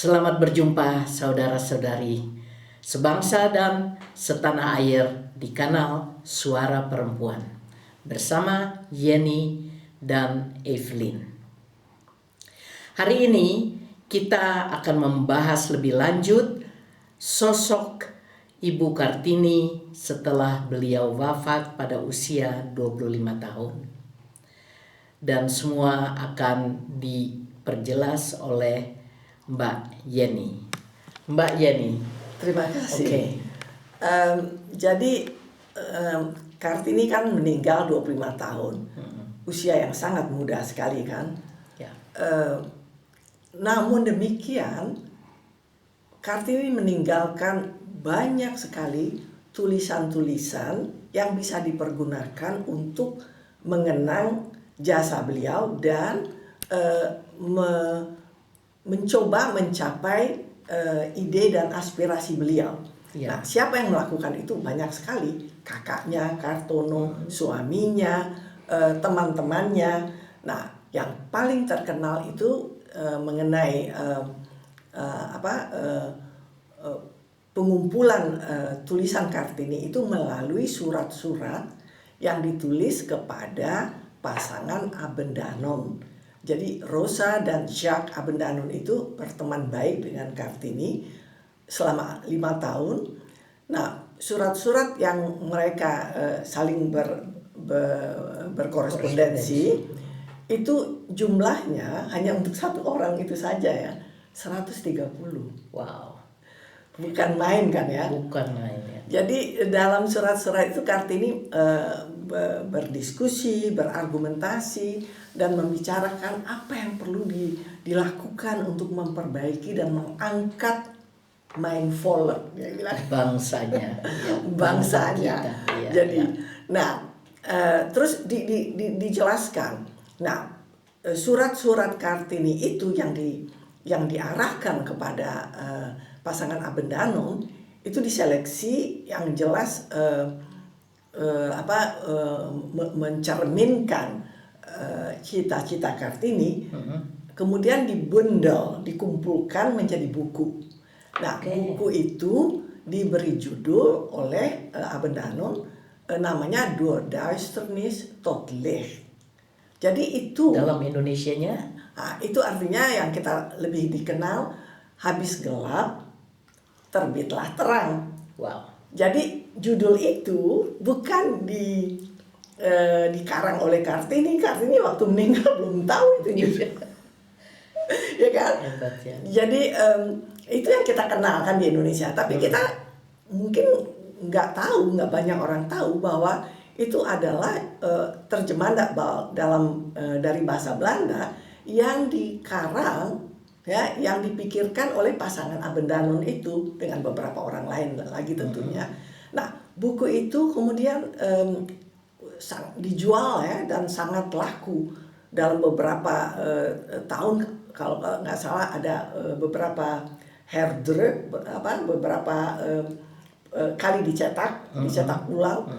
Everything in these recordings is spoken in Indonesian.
Selamat berjumpa saudara-saudari sebangsa dan setanah air di kanal Suara Perempuan bersama Yeni dan Evelyn. Hari ini kita akan membahas lebih lanjut sosok Ibu Kartini setelah beliau wafat pada usia 25 tahun. Dan semua akan diperjelas oleh Mbak Yeni. Mbak Yeni. Terima kasih. Oke. Jadi Kartini kan meninggal 25 tahun. Usia yang sangat muda sekali kan. Ya. Namun demikian Kartini meninggalkan banyak sekali tulisan-tulisan yang bisa dipergunakan untuk mengenang jasa beliau dan mencoba mencapai ide dan aspirasi beliau. Ya. Nah, siapa yang melakukan itu? Banyak sekali. Kakaknya, Kartono, suaminya, teman-temannya. Nah, yang paling terkenal itu mengenai pengumpulan tulisan Kartini itu melalui surat-surat yang ditulis kepada pasangan Abendanon. Jadi Rosa dan Jacques Abendanon itu berteman baik dengan Kartini selama 5 tahun. Nah, surat-surat yang mereka saling berkorespondensi itu jumlahnya hanya untuk satu orang itu saja ya, 130. Wow. Bukan main kan ya? Bukan main ya. Jadi dalam surat-surat itu Kartini berdiskusi, berargumentasi, dan membicarakan apa yang perlu dilakukan untuk memperbaiki dan mengangkat Mainvolk, dia bilang. Bangsanya. Ya, Bangsanya. kita. Ya, Jadi, ya. nah, terus dijelaskan. Nah, surat-surat Kartini itu yang diarahkan kepada pasangan Abendanon itu diseleksi yang jelas mencerminkan cita-cita Kartini, kemudian dibundel, dikumpulkan menjadi buku. Nah, buku itu diberi judul oleh Abendanon, namanya Door Duisternis tot Licht. Jadi itu dalam Indonesianya, itu artinya yang kita lebih dikenal, habis gelap terbitlah terang. wow. Jadi judul itu bukan dikarang oleh Kartini. Kartini waktu meninggal belum tahu itu judul. Ya kan? Hebat ya. Jadi itu yang kita kenalkan di Indonesia. Tapi kita mungkin nggak banyak orang tahu bahwa itu adalah terjemahan dari bahasa Belanda yang dikarang, ya, yang dipikirkan oleh pasangan Abendanon itu dengan beberapa orang lain lagi tentunya. Nah, buku itu kemudian dijual ya dan sangat laku dalam beberapa tahun. Kalau nggak salah ada beberapa herdruk, beberapa kali dicetak ulang.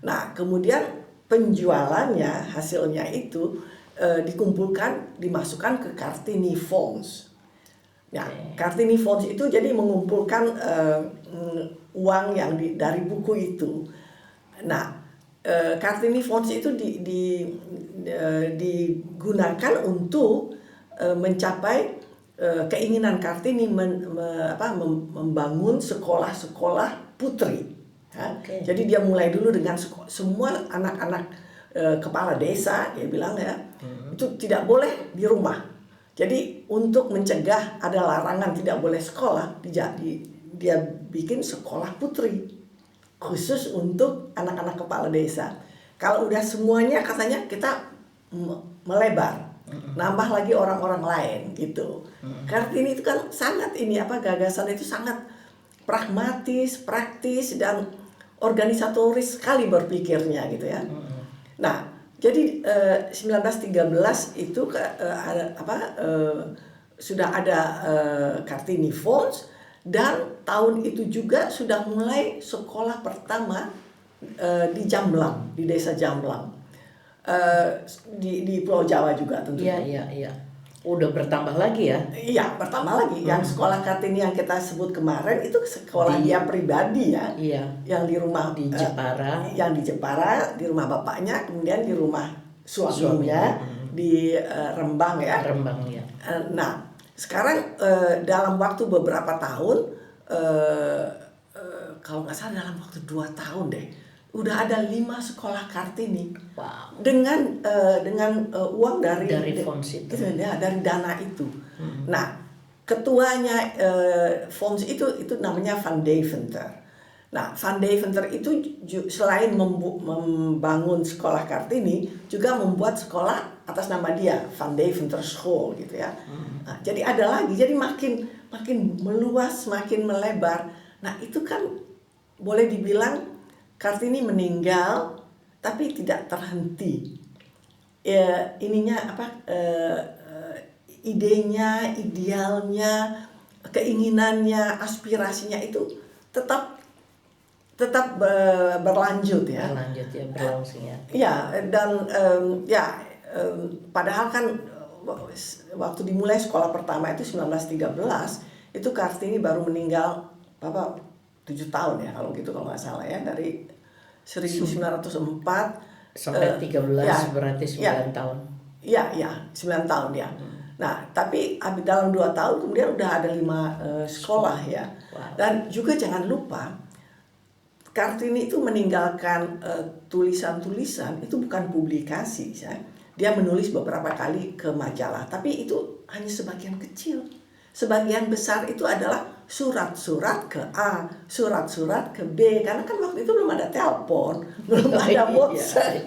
Nah, kemudian penjualannya, hasilnya itu dikumpulkan, dimasukkan ke Kartini Fonds. Nah, Kartini Fonds itu jadi mengumpulkan uang yang dari buku itu. Nah, Kartini Fonds itu digunakan untuk mencapai keinginan Kartini membangun sekolah-sekolah putri. Jadi dia mulai dulu dengan semua anak-anak kepala desa, dia bilang ya, itu tidak boleh di rumah. Jadi untuk mencegah ada larangan tidak boleh sekolah, dia bikin sekolah putri khusus untuk anak-anak kepala desa. Kalau udah semuanya katanya kita melebar, nambah lagi orang-orang lain gitu. Kartini itu kan sangat gagasan itu sangat pragmatis, praktis, dan organisatoris sekali berpikirnya gitu ya. Nah, jadi 1913 itu sudah ada Kartini Fonds, dan tahun itu juga sudah mulai sekolah pertama di Jamblang, di desa Jamblang, di Pulau Jawa juga tentunya. Iya. Udah bertambah lagi ya? Iya, bertambah lagi. Yang sekolah Kartini yang kita sebut kemarin itu sekolah dia pribadi ya. Iya. Yang di rumah di Jepara. Yang di Jepara, di rumah bapaknya, kemudian di rumah suaminya di Rembang ya. Rembang ya. Nah, sekarang dalam waktu beberapa tahun, kalau nggak salah dalam waktu 2 tahun deh, udah ada 5 sekolah Kartini. Wow. Dengan uang dari Fonds itu. Ya, dari dana itu. Nah, ketuanya Fonds itu namanya Van Deventer. Nah, Van Deventer itu selain membangun sekolah Kartini, juga membuat sekolah atas nama dia, Van Deventer School gitu ya. Nah, jadi ada lagi, jadi makin meluas, makin melebar. Nah, itu kan boleh dibilang Kartini meninggal, tapi tidak terhenti. Ininya apa? Idenya, idealnya, keinginannya, aspirasinya itu tetap berlanjut ya. Berlangsung ya. Ya, dan padahal kan waktu dimulai sekolah pertama itu 1913, itu Kartini baru meninggal 7 tahun ya kalau gitu, kalau nggak salah ya, dari 1904 sampai 13 ya, berarti 9 tahun. Iya, 9 tahun ya. Nah, tapi dalam 2 tahun kemudian udah ada 5 sekolah ya. Wow. Dan juga jangan lupa Kartini itu meninggalkan tulisan-tulisan itu bukan publikasi ya. Dia menulis beberapa kali ke majalah, tapi itu hanya sebagian kecil. Sebagian besar itu adalah surat-surat ke A, surat-surat ke B, karena kan waktu itu belum ada telepon, belum ada WhatsApp.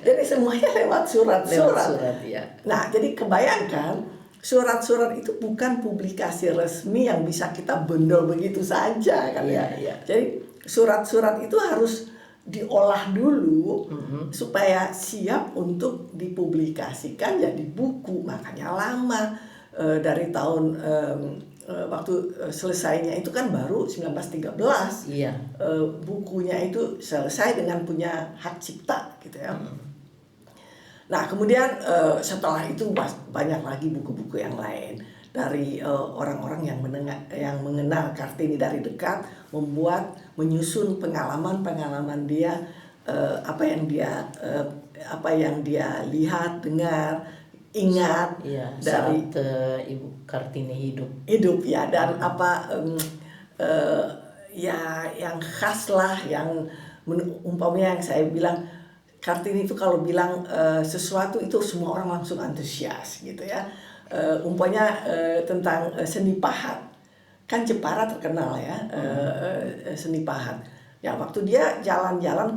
Jadi semuanya lewat surat-surat. Ya. Nah, jadi kebayangkan surat-surat itu bukan publikasi resmi yang bisa kita bendel begitu saja kan ya. Jadi surat-surat itu harus diolah dulu supaya siap untuk dipublikasikan jadi buku, makanya lama. Dari tahun waktu selesainya itu kan baru 1913. Iya. Bukunya itu selesai dengan punya hak cipta gitu ya. Nah, kemudian setelah itu banyak lagi buku-buku yang lain dari orang-orang yang mengenal Kartini dari dekat, menyusun pengalaman dia, apa yang dia lihat, dengar, ingat dari Ibu Kartini hidup ya, dan apa ya yang khas lah, yang umpamanya yang saya bilang Kartini itu kalau bilang sesuatu itu semua orang langsung antusias gitu ya. Umpamanya tentang seni pahat, kan Jepara terkenal ya, seni pahat. Ya, waktu dia jalan-jalan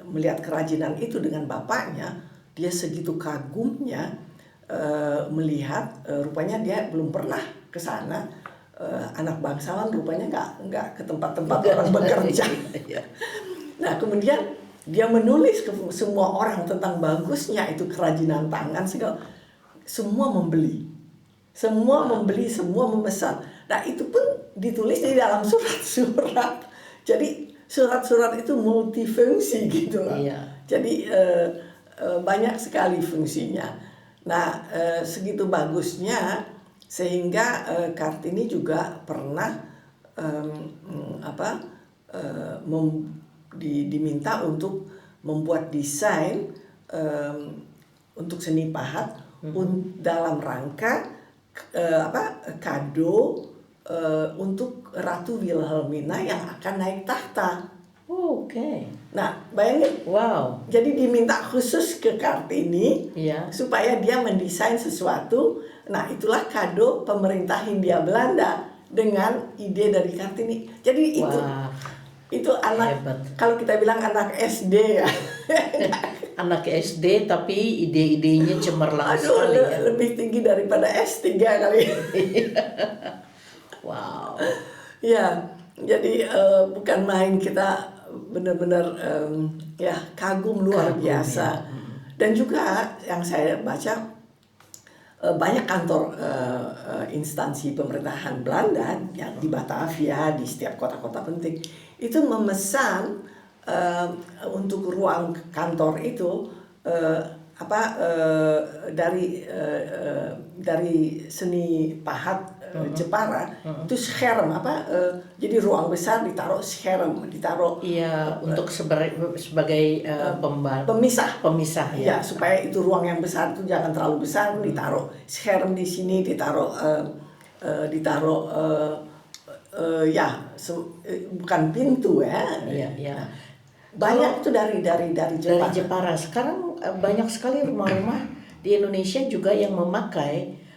melihat kerajinan itu dengan bapaknya, dia segitu kagumnya melihat, rupanya dia belum pernah ke sana. Anak bangsawan rupanya nggak ke tempat-tempat orang bekerja. Nah, kemudian dia menulis ke semua orang tentang bagusnya itu kerajinan tangan, segala. Semua membeli, semua memesan. Nah, itu pun ditulis di dalam surat-surat. Jadi surat-surat itu multifungsi gitu lah. Jadi banyak sekali fungsinya. Nah, segitu bagusnya sehingga Kartini juga pernah diminta untuk membuat desain untuk seni pahat dalam rangka kado untuk Ratu Wilhelmina yang akan naik tahta. Oke. Nah, bayangin. Wow. Jadi diminta khusus ke Kartini supaya dia mendesain sesuatu. Nah, itulah kado pemerintah Hindia Belanda dengan ide dari Kartini. Jadi itu anak hebat. Kalau kita bilang anak SD ya. Anak SD tapi ide-idenya cemerlang sekali ya. Lebih tinggi daripada S3 kali. Wow. Ya, jadi bukan main, kita benar-benar kagum luar biasa. Dan juga yang saya baca, banyak kantor instansi pemerintahan Belanda yang di Batavia, di setiap kota-kota penting itu memesan untuk ruang kantor itu dari seni pahat Jepara itu scherm jadi ruang besar ditaruh scherm, ditaruh Iya, untuk sebagai pemisah. pemisah Ya, supaya itu ruang yang besar itu jangan terlalu besar, ditaruh scherm di sini, ditaruh bukan pintu ya. Iya, iya. Banyak itu dari Jepara. Dari Jepara. Sekarang banyak sekali rumah-rumah di Indonesia juga yang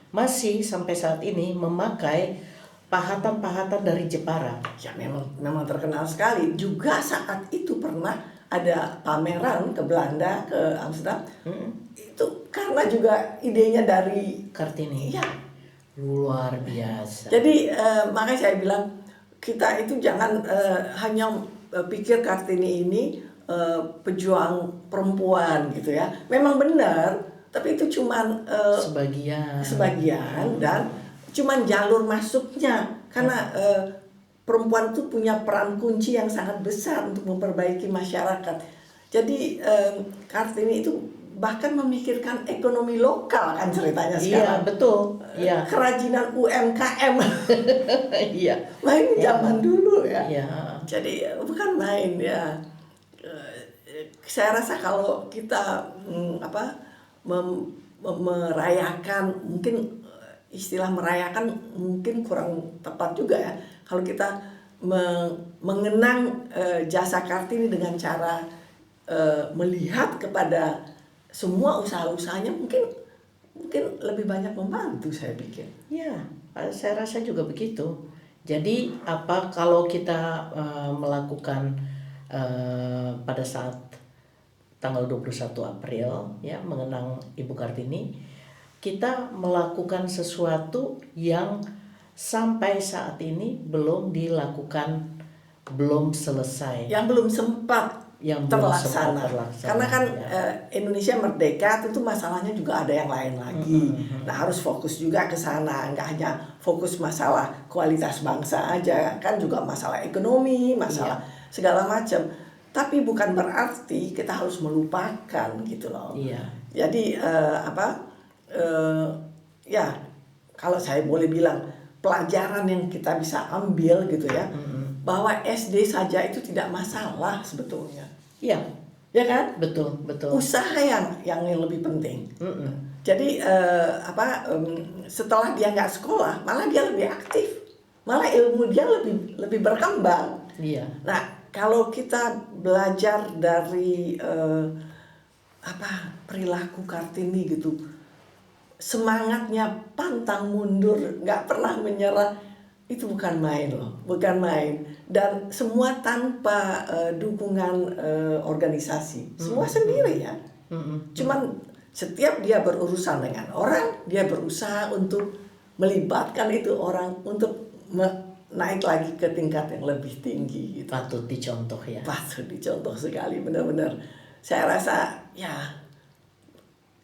masih sampai saat ini memakai pahatan-pahatan dari Jepara. Ya memang terkenal sekali. Juga saat itu pernah ada pameran ke Belanda, ke Amsterdam. Itu karena juga idenya dari Kartini. Iya. Luar biasa. Jadi makanya saya bilang kita itu jangan hanya pikir Kartini ini pejuang perempuan gitu ya. Memang benar, tapi itu cuman sebagian dan cuman jalur masuknya karena perempuan itu punya peran kunci yang sangat besar untuk memperbaiki masyarakat. Jadi Kartini itu bahkan memikirkan ekonomi lokal kan ceritanya sekarang. Iya, betul. Iya. Kerajinan UMKM. Iya. Main zaman dulu ya. Iya. Jadi bukan main ya. Saya rasa kalau kita merayakan, mungkin istilah merayakan mungkin kurang tepat juga ya. Kalau kita mengenang jasa Kartini dengan cara melihat kepada semua usaha-usahanya, mungkin lebih banyak membantu, saya pikir. Ya, saya rasa juga begitu. Jadi kalau kita melakukan pada saat tanggal 21 April ya mengenang Ibu Kartini, kita melakukan sesuatu yang sampai saat ini belum dilakukan, belum selesai. Yang belum sempat terlaksana. Karena kan Indonesia merdeka, tentu masalahnya juga ada yang lain lagi. Nah, harus fokus juga ke sana, nggak hanya fokus masalah kualitas bangsa aja, kan juga masalah ekonomi, masalah segala macam. Tapi bukan berarti kita harus melupakan gitu loh. Iya. Jadi kalau saya boleh bilang pelajaran yang kita bisa ambil gitu ya, bahwa SD saja itu tidak masalah sebetulnya. Iya. Ya kan? Betul. Usaha yang lebih penting. Jadi setelah dia nggak sekolah, malah dia lebih aktif, malah ilmu dia lebih berkembang. Iya. Nah, kalau kita belajar dari perilaku Kartini gitu, semangatnya pantang mundur, nggak pernah menyerah, itu bukan main loh, bukan main. Dan semua tanpa dukungan organisasi, semua sendiri ya. Cuman setiap dia berurusan dengan orang, dia berusaha untuk melibatkan itu orang untuk naik lagi ke tingkat yang lebih tinggi gitu. Patut dicontoh ya. Patut dicontoh sekali, benar-benar. Saya rasa ya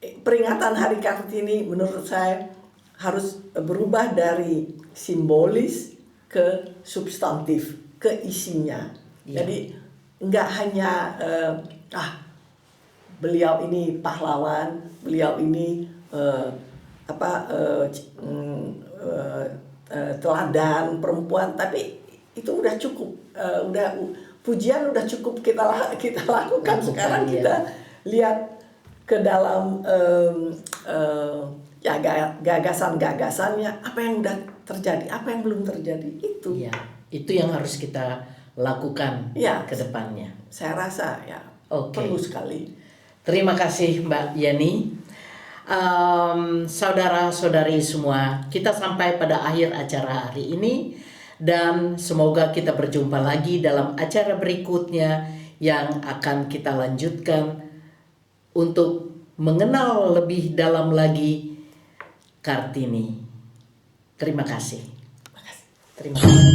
peringatan Hari Kartini menurut saya harus berubah dari simbolis ke substantif, ke isinya. Jadi nggak hanya beliau ini pahlawan, beliau ini teladan perempuan, tapi itu udah cukup, pujian udah cukup kita lakukan. Sekarang kita lihat ke dalam gagasan-gagasannya, apa yang udah terjadi, apa yang belum terjadi, itu. Iya, itu yang harus kita lakukan ke depannya. Saya rasa perlu sekali. Terima kasih Mbak Yani. Saudara-saudari semua, kita sampai pada akhir acara hari ini, dan semoga kita berjumpa lagi dalam acara berikutnya yang akan kita lanjutkan untuk mengenal lebih dalam lagi Kartini. Terima kasih. Terima kasih.